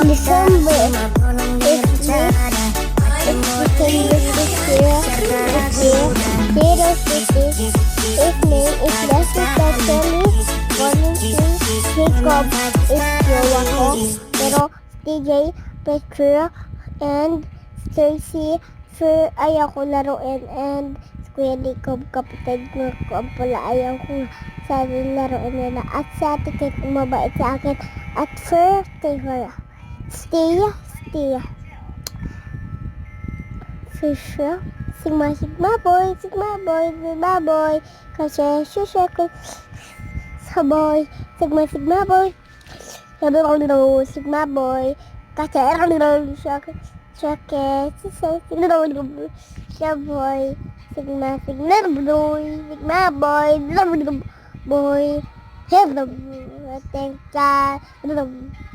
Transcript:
December if May is less especially volunteer Jacob is jowa ko. Pero TJ, Petra, and Stacy, sure ayaw ko laruin, and Kuya Jacob, kapatid mo ko ang pala ayaw ko sa laruin nila. At sa ticket, mabait sa akin. At first, stay. Fisher, Sigma boy, kasi shusha ko sa boy, Sigma boy, Sigma boy, kasi siya boy, Sigma boy, hello, thank you.